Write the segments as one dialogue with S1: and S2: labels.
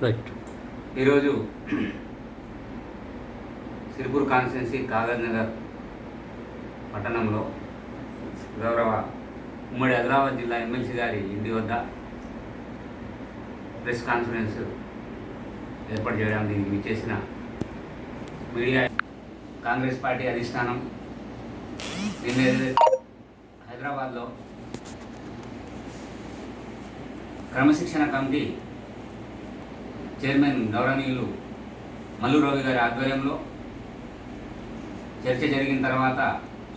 S1: Right.
S2: ఈరోజు Sirpur constituency Kagaz Nagar పట్టణంలో గౌరవ ఉమ్మడి ఆదిలాబాద్ జిల్లా ఎమ్మెల్సీ గారి ఇంటి వద్ద ప్రెస్ కాన్ఫరెన్స్ ఏర్పాటు చేయడం దీనికి విచ్చేసిన మీడియా కాంగ్రెస్ పార్టీ అధిష్టానం నిన్న హైదరాబాద్లో క్రమశిక్షణ కమిటీ చైర్మన్ గౌరవనీయులు మల్లు రవి గారి ఆధ్వర్యంలో చర్చ జరిగిన తర్వాత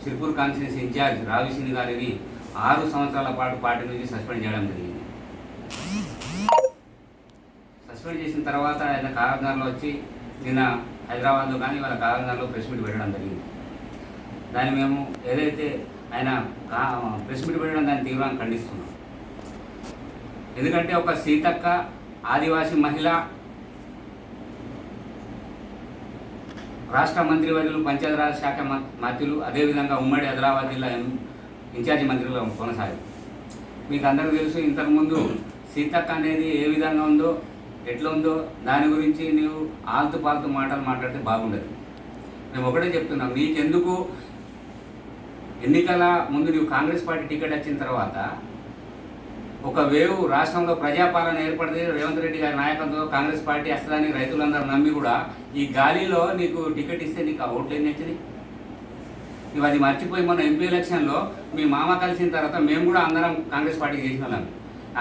S2: సిరిపూర్ కాన్స్టిట్యున్సీ ఇన్ఛార్జ్ రావిసింగ్ గారిని 6 సంవత్సరాల పాటు పార్టీ నుంచి సస్పెండ్ చేయడం జరిగింది. సస్పెండ్ చేసిన తర్వాత ఆయన కాగజ్నగర్లో వచ్చి నిన్న హైదరాబాద్లో కానీ వాళ్ళ కాగజ్నగర్లో ప్రెస్ మీట్ పెట్టడం జరిగింది. దాన్ని మేము ఏదైతే ఆయన ప్రెస్ మీట్ పెట్టడం దాన్ని తీవ్రంగా ఖండిస్తున్నాం. ఎందుకంటే ఒక సీతక్క ఆదివాసీ మహిళ రాష్ట్ర మంత్రివర్యులు పంచాయతీరాజ్ శాఖ మంత్రులు అదేవిధంగా ఉమ్మడి ఆదిలాబాద్ జిల్లా ఇన్ఛార్జి మంత్రులు కొనసాగారు. మీకు అందరికీ తెలుసు, ఇంతకుముందు సీతక్క అనేది ఏ విధంగా ఉందో ఎట్లా ఉందో దాని గురించి నీవు ఆల్తు పాల్తు మాటలు మాట్లాడితే బాగుండదు. మేము ఒకటే చెప్తున్నాం, నీకెందుకు ఎన్నికల ముందు నీవు కాంగ్రెస్ పార్టీ టికెట్ వచ్చిన తర్వాత ఒక వేవ్ రాష్ట్రంలో ప్రజాపాలన ఏర్పడితే రేవంత్ రెడ్డి గారి నాయకత్వంలో కాంగ్రెస్ పార్టీ వస్తుందని రైతులందరూ నమ్మి కూడా ఈ గాలిలో నీకు టికెట్ ఇస్తే నీకు ఆ ఓట్లు ఎన్ని వచ్చినాయి? నువ్వు అది మర్చిపోయి మొన్న ఎంపీ ఎలక్షన్లో మీ మామ కలిసిన తర్వాత మేము కూడా అందరం కాంగ్రెస్ పార్టీకి చేసిన వాళ్ళం.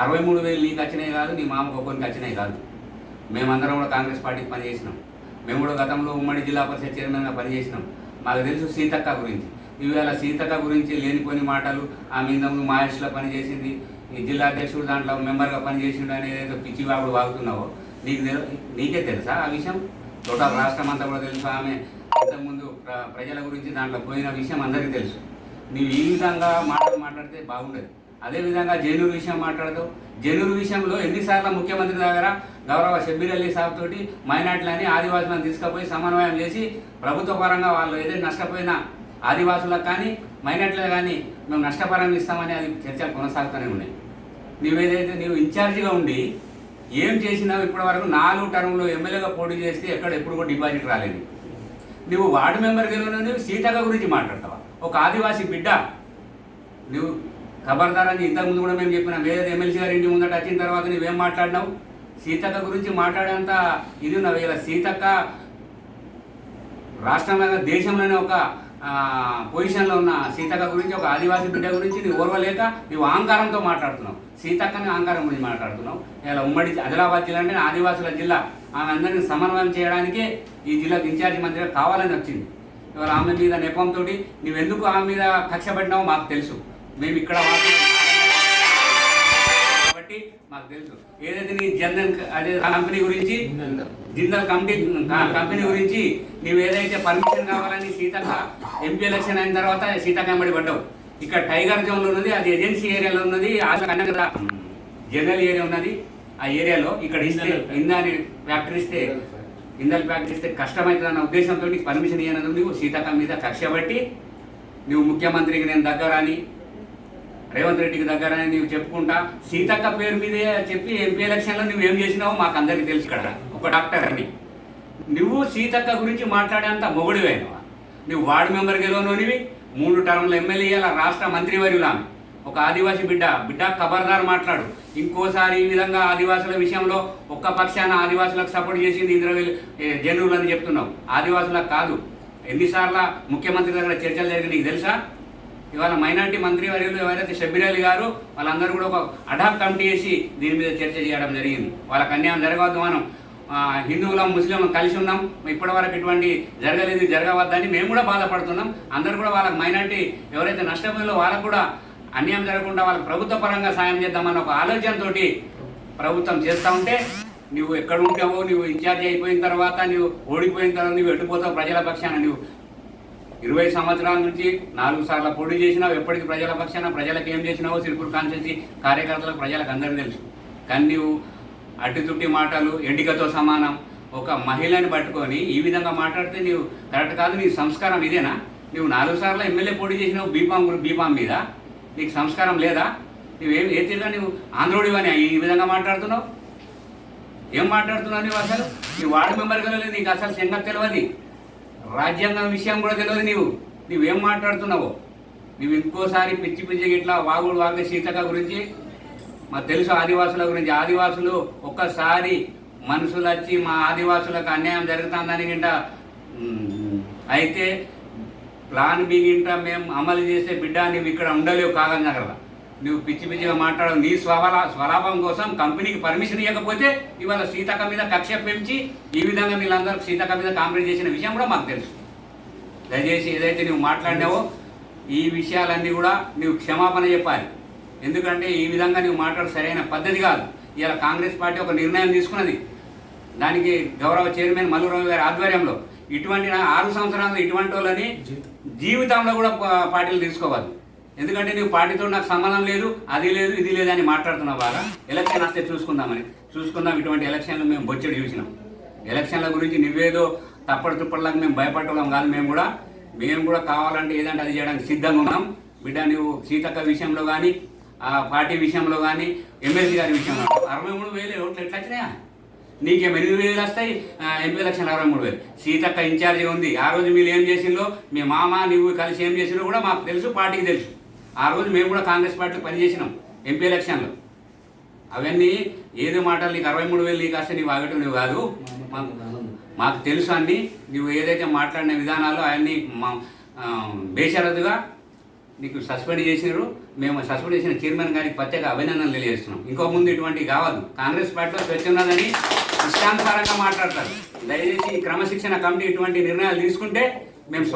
S2: 63,000 నీకు వచ్చినాయి కాదు, నీ మామకు ఒక్కరికి వచ్చినాయి కాదు. మేమందరం కూడా కాంగ్రెస్ పార్టీకి పనిచేసినాం. మేము కూడా గతంలో ఉమ్మడి జిల్లా పరిషత్ చైర్మన్గా పనిచేసినాం. మాకు తెలుసు సీతక్క గురించి. ఇవాళ సీతక్క గురించి లేనిపోని మాటలు, ఆమె ఇంతకుముందు మహేష్లో పనిచేసింది, ఈ జిల్లా అధ్యక్షుడు దాంట్లో మెంబర్గా పనిచేసిండు అనేది ఏదో పిచ్చి వాగుడు వాగుతున్నావో నీకే తెలుసా ఆ విషయం? టోటల్ రాష్ట్రం అంతా కూడా తెలుసు. ఆమె ఇంతకుముందు ప్రజల గురించి దాంట్లో పోయిన విషయం అందరికీ తెలుసు. నీవు ఈ విధంగా మాట్లాడితే బాగుండదు. అదేవిధంగా జైనూరు విషయం మాట్లాడతావు. జైనూరు విషయంలో ఎన్నిసార్లు ముఖ్యమంత్రి దగ్గర గౌరవ షబ్బీర్ అలీ సాబ్ తోటి మైనార్టీలని ఆదివాసులను తీసుకుపోయి సమన్వయం చేసి ప్రభుత్వ పరంగా వాళ్ళు ఏదైనా నష్టపోయిన ఆదివాసులకు కానీ మైనార్టీలకు కానీ మేము నష్టపరంగా ఇస్తామని అది చర్చలు కొనసాగుతూనే ఉన్నాయి. నీవు ఇన్ఛార్జిగా ఉండి ఏం చేసినావు? ఇప్పటి వరకు 4 టర్ములు ఎమ్మెల్యేగా పోటీ చేస్తే ఎప్పుడు కూడా డిపాజిట్ రాలేదు. నువ్వు వార్డు మెంబర్ గెలవను, సీతక్క గురించి మాట్లాడతావా? ఒక ఆదివాసీ బిడ్డ నువ్వు ఖబర్దార్ అని ఇంతకుముందు కూడా మేము చెప్పినాం. ఏదైతే ఎమ్మెల్సీ గారి ఇంటి ముందట వచ్చిన తర్వాత నువ్వేం మాట్లాడినావు? సీతక్క గురించి మాట్లాడేంత ఇది ఉన్నావు. ఇలా సీతక్క రాష్ట్రంలో దేశంలోనే ఒక పొజిషన్లో ఉన్న సీతక్క గురించి, ఒక ఆదివాసీ బిడ్డ గురించి నువ్వు ఓర్వలేక నువ్వు అహంకారంతో మాట్లాడుతున్నావు. సీతక్కని అహంకారం గురించి మాట్లాడుతున్నావు. ఇలా ఉమ్మడి ఆదిలాబాద్ జిల్లా అంటే ఆదివాసుల జిల్లా. ఆమె అందరినీ సమన్వయం చేయడానికే ఈ జిల్లాకు ఇన్ఛార్జి మంత్రిగా కావాలని వచ్చింది. ఇవాళ ఆమె మీద నెపంతో నువ్వెందుకు ఆమె మీద కక్ష పడినావో మాకు తెలుసు. మేము ఇక్కడ కాబట్టి మాకు తెలుసు. ఏదైతే నీ జనరల్ అదే కంపెనీ గురించి, జిందల్ కంపెనీ గురించి నువ్వు ఏదైతే పర్మిషన్ కావాలని సీతక్క ఎంపీ ఎలక్షన్ అయిన తర్వాత సీతక్క వెంబడి పడ్డావు. ఇక్కడ టైగర్ జోన్లో ఉన్నది, అది ఏజెన్సీ ఏరియాలో ఉన్నది, జనరల్ ఏరియా ఉన్నది. ఆ ఏరియాలో ఇక్కడ ఇస్తే ఇందాని ఫ్యాక్టరీ ఇస్తే ఇందల్ ఫ్యాక్టరీ ఇస్తే కష్టమవుతుందన్న ఉద్దేశంతో పర్మిషన్ ఇవ్వనది నువ్వు సీతక్క మీద కక్ష బట్టి నువ్వు ముఖ్యమంత్రికి నేను దగ్గర అని, రేవంత్ రెడ్డికి దగ్గర అని నువ్వు చెప్పుకుంటా సీతక్క పేరు మీదే చెప్పి ఎంపీ ఎలక్షన్లో నువ్వు ఏం చేసినావో మాకు అందరికీ తెలుసు. ఇక్కడ ఒక డాక్టర్ అని నువ్వు సీతక్క గురించి మాట్లాడేంత మొగుడివైనవా? నువ్వు వార్డు మెంబర్ గెలవనోనివి, 3 టర్ముల ఎమ్మెల్యే, రాష్ట్ర మంత్రివర్యులామె, ఒక ఆదివాసీ బిడ్డ ఖబర్దార్ మాట్లాడు. ఇంకోసారి ఈ విధంగా ఆదివాసుల విషయంలో ఒక్క పక్షాన ఆదివాసులకు సపోర్ట్ చేసింది జనూరులు అని చెప్తున్నావు. ఆదివాసులకు కాదు. ఎన్నిసార్లు ముఖ్యమంత్రి దగ్గర చర్చలు జరిగి నీకు తెలుసా? ఇవాళ మైనార్టీ మంత్రి వర్యులు ఎవరైతే షబ్బీర్ అలీ గారు వాళ్ళందరూ కూడా ఒక అడాక్ కమిటీ చేసి దీని మీద చర్చ చేయడం జరిగింది. వాళ్ళకి అన్యాయం జరగవద్దు, మనం హిందువులం ముస్లింలు కలిసి ఉన్నాం, ఇప్పటివరకు ఇటువంటి జరగలేదు, జరగవద్దని మేము కూడా బాధపడుతున్నాం. అందరూ కూడా వాళ్ళకి మైనార్టీ ఎవరైతే నష్టపోయిందో వాళ్ళకు కూడా అన్యాయం జరగకుండా వాళ్ళకి ప్రభుత్వ పరంగా సాయం చేద్దామన్న ఒక ఆలోచనతో ప్రభుత్వం చేస్తూ ఉంటే నువ్వు ఎక్కడ ఉంటావో, నువ్వు ఇన్ఛార్జ్ అయిపోయిన తర్వాత, నువ్వు ఓడిపోయిన తర్వాత నువ్వు ఎట్టుపోతావు ప్రజల పక్షాన. నువ్వు 20 సంవత్సరాల నుంచి 4 సార్లు పోటీ చేసినావు. ఎప్పటికీ ప్రజల పక్షాన ప్రజలకు ఏం చేసినావో సిరిపూర్ కాన్స్టిట్యున్సీ కార్యకర్తలకు ప్రజలకు అందరికీ తెలుసు. కానీ నువ్వు అడ్డుతుట్టి మాటలు ఎండికతో సమానం. ఒక మహిళని పట్టుకొని ఈ విధంగా మాట్లాడితే నువ్వు కరెక్ట్ కాదు. నీ సంస్కారం ఇదేనా? నువ్వు 4 సార్లు ఎమ్మెల్యే పోటీ చేసినావు బీపాం మీద. నీకు సంస్కారం లేదా? నువ్వేం ఏ తీరుగా నువ్వు ఆంధ్రోడివని ఈ విధంగా మాట్లాడుతున్నావు? ఏం మాట్లాడుతున్నావు నువ్వు? అసలు నీ వార్డు మెంబర్ కలలేదు, నీకు అసలు సంగతి తెలియదు, రాజ్యాంగం విషయం కూడా తెలియదు. నువ్వేం మాట్లాడుతున్నావు? నువ్వు ఇంకోసారి పిచ్చి పిచ్చిగా ఇట్లా వాగుడు వాగే సీతక్క గురించి మాకు తెలుసు, ఆదివాసుల గురించి. ఆదివాసులు ఒక్కసారి మనుషులు వచ్చి మా ఆదివాసులకు అన్యాయం జరుగుతుందని గింట అయితే ప్లాన్ బి గింట మేము అమలు చేసే బిడ్డ నువ్వు ఇక్కడ ఉండలేవు కాగజ్ నగర్లో. నువ్వు పిచ్చి పిచ్చిగా మాట్లాడవు. నీ స్వలాభం కోసం కంపెనీకి పర్మిషన్ ఇవ్వకపోతే ఇవాళ సీతక్క మీద కక్ష పెంచి ఈ విధంగా వీళ్ళందరూ సీతక్క మీద కాంప్లైంట్ చేసిన విషయం కూడా మాకు తెలుసు. దయచేసి ఏదైతే నువ్వు మాట్లాడినావో ఈ విషయాలన్నీ కూడా నువ్వు క్షమాపణ చెప్పాలి. ఎందుకంటే ఈ విధంగా నువ్వు మాట్లాడు సరైన పద్ధతి కాదు. ఇలా కాంగ్రెస్ పార్టీ ఒక నిర్ణయం తీసుకున్నది, దానికి గౌరవ చైర్మన్ మల్లురావు గారి ఆధ్వర్యంలో ఇటువంటి 6 సంవత్సరాలు ఇటువంటి వాళ్ళని జీవితంలో కూడా పార్టీలు తీసుకోవాలి. ఎందుకంటే నువ్వు పార్టీతో నాకు సంబంధం లేదు, అది లేదు, ఇది లేదు అని మాట్లాడుతున్నావు. బాగా ఎలక్షన్ వస్తే చూసుకుందాం. ఇటువంటి ఎలక్షన్లు మేము బొచ్చడి చూసినాం. ఎలక్షన్ల గురించి నువ్వేదో తప్పటి తుప్పటిలాగా మేము భయపడటం కాదు. మేము కూడా కావాలంటే ఏదంటే అది చేయడానికి సిద్ధంగా ఉన్నాం. బిడ్డ నువ్వు సీతక్క విషయంలో కానీ, ఆ పార్టీ విషయంలో కానీ, ఎమ్మెల్సీ గారి విషయంలో 63,000 ఓట్లు ఎట్లా వచ్చినాయా? నీకేం 8,000 వస్తాయి, ఎంపీ ఎలక్షన్ 63,000. సీతక్క ఇన్ఛార్జి ఉంది. ఆ రోజు మీరు ఏం చేసిందో, మీ మామ నువ్వు కలిసి ఏం చేసిందో కూడా మాకు తెలుసు, పార్టీకి తెలుసు. ఆ రోజు మేము కూడా కాంగ్రెస్ పార్టీలో పనిచేసినాం ఎంపీ ఎలక్షన్లో. అవన్నీ ఏదో మాటలు నీకు 63,000 నీకు వస్తే నీవు ఆగటం నువ్వు కాదు, మాకు తెలుసు అన్నీ. నువ్వు ఏదైతే మాట్లాడిన విధానాలు అవన్నీ బేషరతుగా నీకు సస్పెండ్ చేసినారు. మేము సస్పెండ్ చేసిన చైర్మన్ గారికి ప్రత్యేక అభినందనలు తెలియజేస్తున్నాం. ఇంకో ముందు ఇటువంటివి కావద్దు. కాంగ్రెస్ పార్టీలో స్వేచ్ఛ ఉన్నదని ఇష్టానుసారంగా మాట్లాడతారు. దయచేసి క్రమశిక్షణ కమిటీ ఇటువంటి నిర్ణయాలు తీసుకుంటే మేము